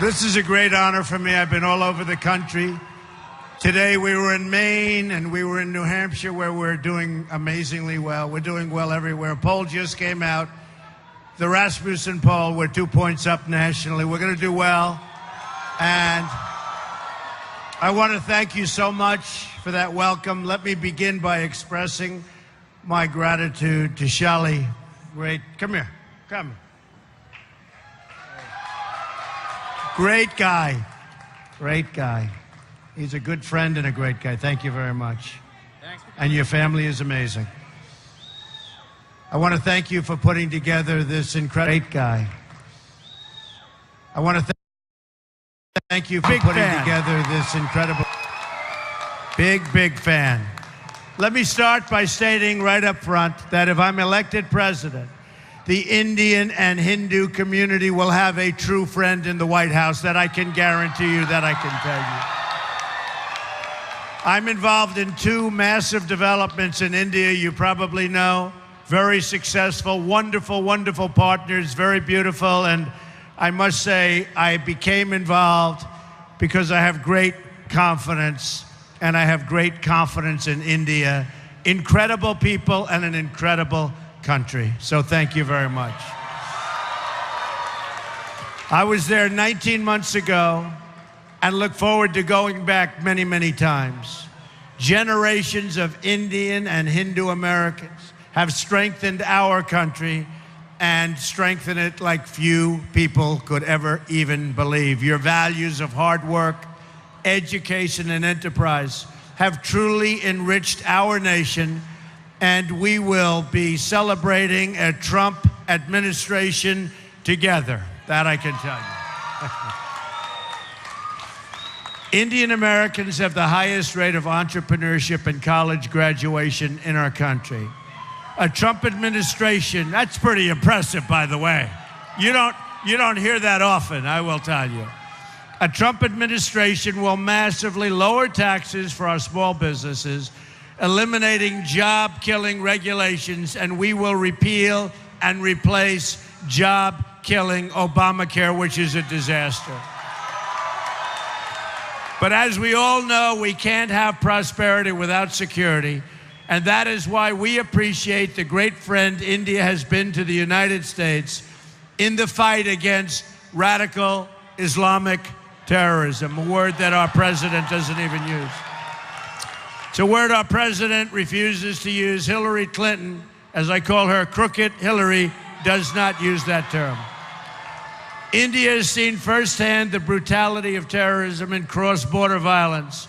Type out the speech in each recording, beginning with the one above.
This is a great honor for me. I've been all over the country. Today we were in Maine and we were in New Hampshire, where we're doing amazingly well. We're doing well everywhere. A poll just came out. The Rasmussen poll, we're 2 points up nationally. We're going to do well. And I want to thank you so much for that welcome. Let me begin by expressing my gratitude to Shali. Great. Come here. Come. Great guy. Great guy. He's a good friend and a great guy. Thank you very much. Thanks. And your family is amazing. I want to thank you for putting together this incredible great guy. I want to thank you for putting together this incredible big fan. Let me start by stating right up front that if I'm elected president, the Indian and Hindu community will have a true friend in the White House. That I can guarantee you, that I can tell you. I'm involved in two massive developments in India, you probably know. Very successful, wonderful partners, very beautiful. And I must say, I became involved because I have great confidence, and I have great confidence in India. Incredible people and an incredible country. So thank you very much. I was there 19 months ago and look forward to going back many times. Generations of Indian and Hindu Americans have strengthened our country and strengthened it like few people could ever even believe. Your values of hard work, education, and enterprise have truly enriched our nation, and we will be celebrating a Trump administration together. That I can tell you. Indian Americans have the highest rate of entrepreneurship and college graduation in our country. A Trump administration, that's pretty impressive, by the way. You don't hear that often, I will tell you. A Trump administration will massively lower taxes for our small businesses, eliminating job-killing regulations, and we will repeal and replace job-killing Obamacare, which is a disaster. But as we all know, we can't have prosperity without security, and that is why we appreciate the great friend India has been to the United States in the fight against radical Islamic terrorism, a word that our president doesn't even use. It's a word our president refuses to use. Hillary Clinton, as I call her, Crooked Hillary, does not use that term. India has seen firsthand the brutality of terrorism and cross-border violence,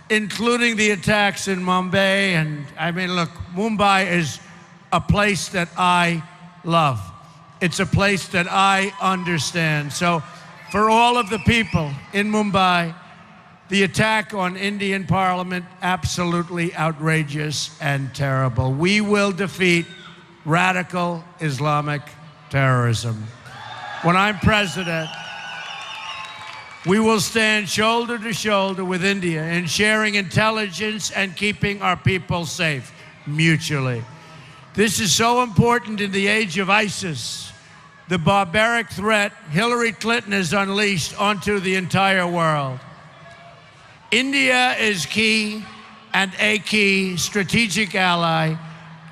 including the attacks in Mumbai. And I mean, look, Mumbai is a place that I love. It's a place that I understand. So for all of the people in Mumbai, the attack on Indian Parliament, absolutely outrageous and terrible. We will defeat radical Islamic terrorism. When I'm president, we will stand shoulder to shoulder with India in sharing intelligence and keeping our people safe mutually. This is so important in the age of ISIS, the barbaric threat Hillary Clinton has unleashed onto the entire world. India is key and a key strategic ally,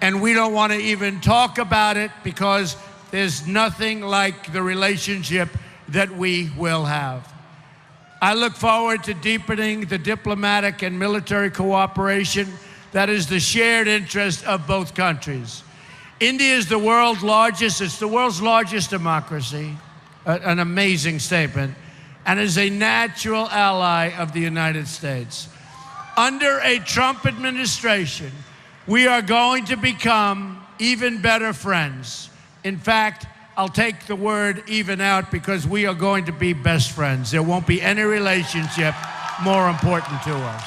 and we don't want to even talk about it because there's nothing like the relationship that we will have. I look forward to deepening the diplomatic and military cooperation that is the shared interest of both countries. India is the world's largest democracy, an amazing statement, and is a natural ally of the United States. Under a Trump administration, we are going to become even better friends. In fact, I'll take the word even out because we are going to be best friends. There won't be any relationship more important to us.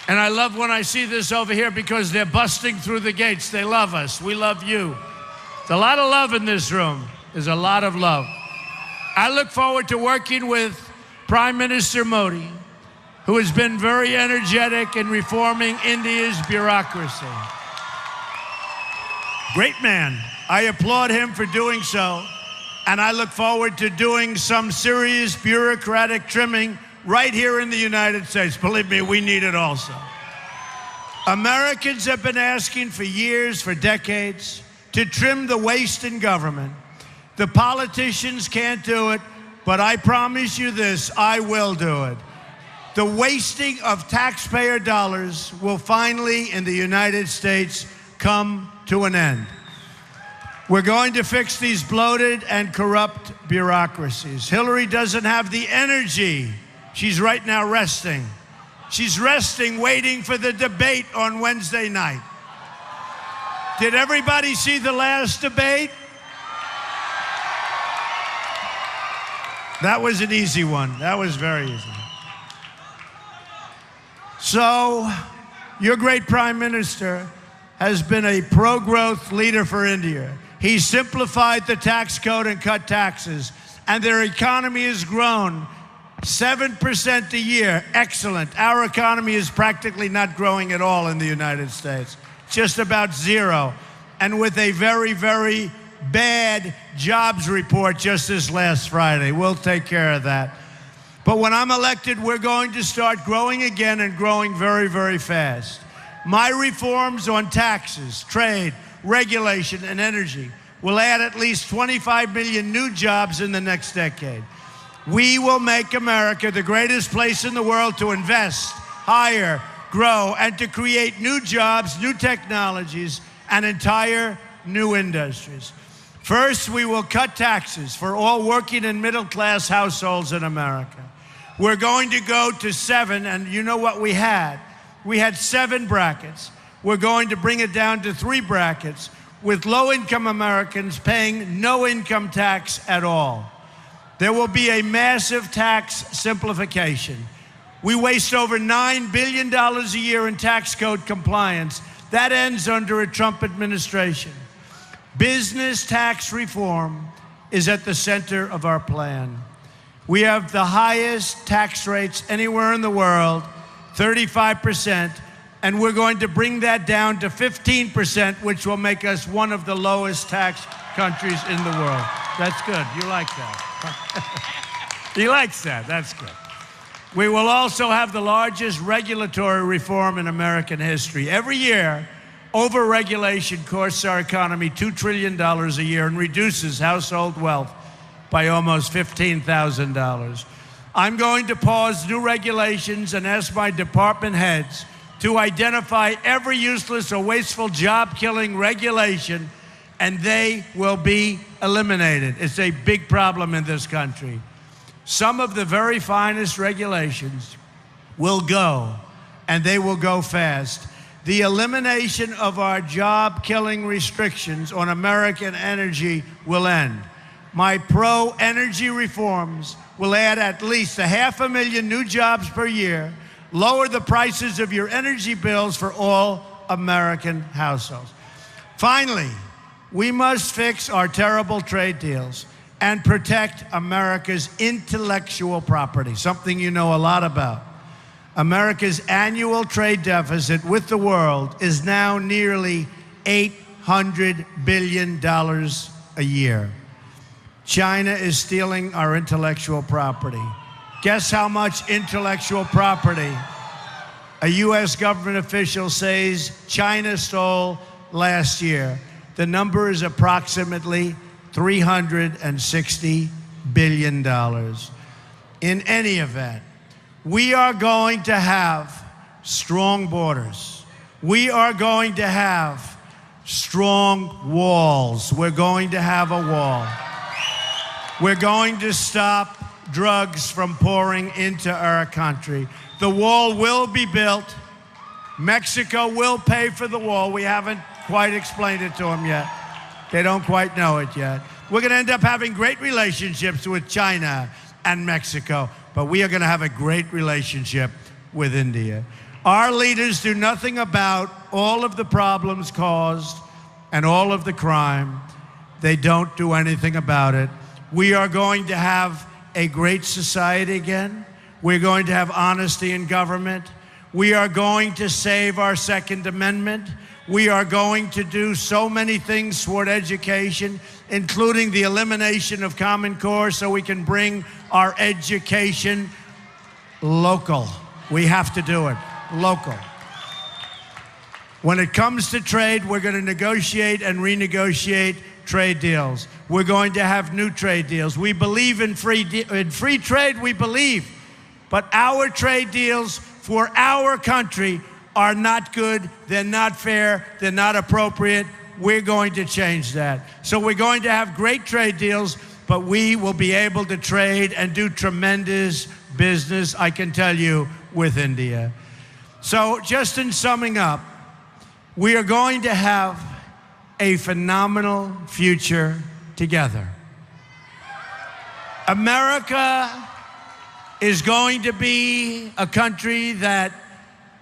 And I love when I see this over here because they're busting through the gates. They love us. We love you. There's a lot of love in this room. There's a lot of love. I look forward to working with Prime Minister Modi, who has been very energetic in reforming India's bureaucracy. Great man. I applaud him for doing so. And I look forward to doing some serious bureaucratic trimming right here in the United States. Believe me, we need it also. Americans have been asking for years, for decades, to trim the waste in government. The politicians can't do it, but I promise you this, I will do it. The wasting of taxpayer dollars will finally, in the United States, come to an end. We're going to fix these bloated and corrupt bureaucracies. Hillary doesn't have the energy. She's right now resting. She's resting, waiting for the debate on Wednesday night. Did everybody see the last debate? That was an easy one. That was very easy. So, your great Prime Minister has been a pro-growth leader for India. He simplified the tax code and cut taxes, and their economy has grown 7% a year. Excellent. Our economy is practically not growing at all in the United States, just about zero. And with a very, very bad jobs report just this last Friday. We'll take care of that. But when I'm elected, we're going to start growing again and growing very, very fast. My reforms on taxes, trade, regulation, and energy will add at least 25 million new jobs in the next decade. We will make America the greatest place in the world to invest, hire, grow, and to create new jobs, new technologies, and entire new industries. First, we will cut taxes for all working and middle-class households in America. We're going to go to 7, and you know what we had? We had 7 brackets. We're going to bring it down to 3 brackets, with low-income Americans paying no income tax at all. There will be a massive tax simplification. We waste over $9 billion a year in tax code compliance. That ends under a Trump administration. Business tax reform is at the center of our plan. We have the highest tax rates anywhere in the world, 35%, and we're going to bring that down to 15%, which will make us one of the lowest tax countries in the world. That's good. You like that. He likes that. That's good. We will also have the largest regulatory reform in American history. Every year, over-regulation costs our economy $2 trillion a year and reduces household wealth by almost $15,000. I'm going to pause new regulations and ask my department heads to identify every useless or wasteful job-killing regulation, and they will be eliminated. It's a big problem in this country. Some of the very finest regulations will go, and they will go fast. The elimination of our job-killing restrictions on American energy will end. My pro-energy reforms will add at least 500,000 new jobs per year, lower the prices of your energy bills for all American households. Finally, we must fix our terrible trade deals and protect America's intellectual property, something you know a lot about. America's annual trade deficit with the world is now nearly $800 billion a year. China is stealing our intellectual property. Guess how much intellectual property a U.S. government official says China stole last year? The number is approximately $360 billion. In any event, we are going to have strong borders. We are going to have strong walls. We're going to have a wall. We're going to stop drugs from pouring into our country. The wall will be built. Mexico will pay for the wall. We haven't quite explained it to them yet. They don't quite know it yet. We're going to end up having great relationships with China and Mexico, but we are going to have a great relationship with India. Our leaders do nothing about all of the problems caused and all of the crime. They don't do anything about it. We are going to have a great society again. We're going to have honesty in government. We are going to save our Second Amendment. We are going to do so many things toward education, including the elimination of Common Core so we can bring our education local. We have to do it local. When it comes to trade, we're going to negotiate and renegotiate trade deals. We're going to have new trade deals. We believe in free trade, we believe. But our trade deals for our country are not good, they're not fair, they're not appropriate. We're going to change that. So we're going to have great trade deals, but we will be able to trade and do tremendous business, I can tell you, with India. So just in summing up, we are going to have a phenomenal future together. America is going to be a country that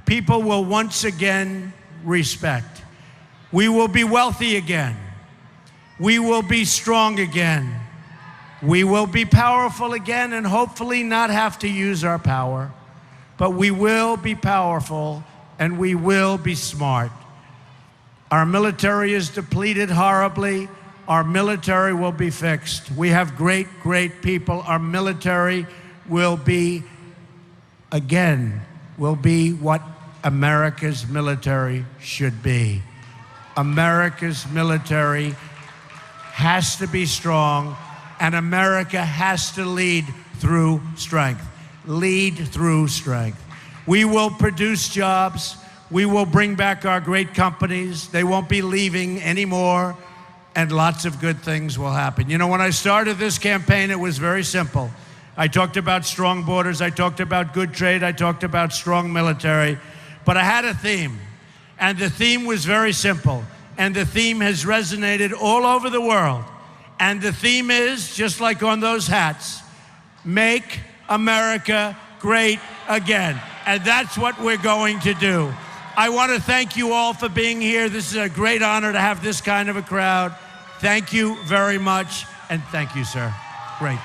people will once again respect. We will be wealthy again. We will be strong again. We will be powerful again and hopefully not have to use our power. But we will be powerful and we will be smart. Our military is depleted horribly. Our military will be fixed. We have great, great people. Our military will be, again, will be what America's military should be. America's military has to be strong, and America has to lead through strength. Lead through strength. We will produce jobs. We will bring back our great companies. They won't be leaving anymore, and lots of good things will happen. You know, when I started this campaign, it was very simple. I talked about strong borders. I talked about good trade. I talked about strong military. But I had a theme, and the theme was very simple, and the theme has resonated all over the world. And the theme is, just like on those hats, make America great again. And that's what we're going to do. I want to thank you all for being here. This is a great honor to have this kind of a crowd. Thank you very much, and thank you, sir. Great.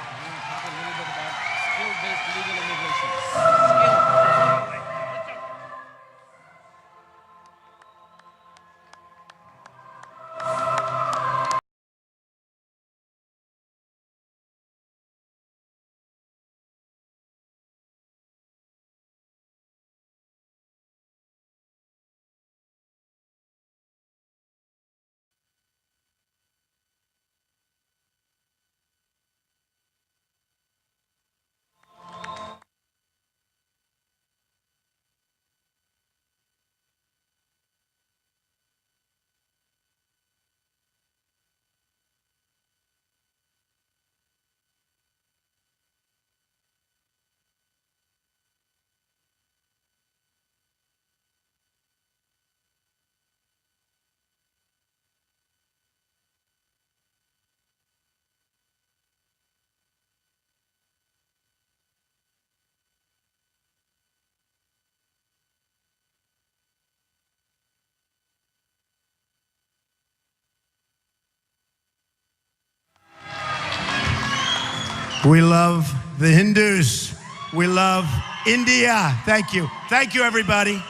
We love the Hindus. We love India. Thank you. Thank you, everybody.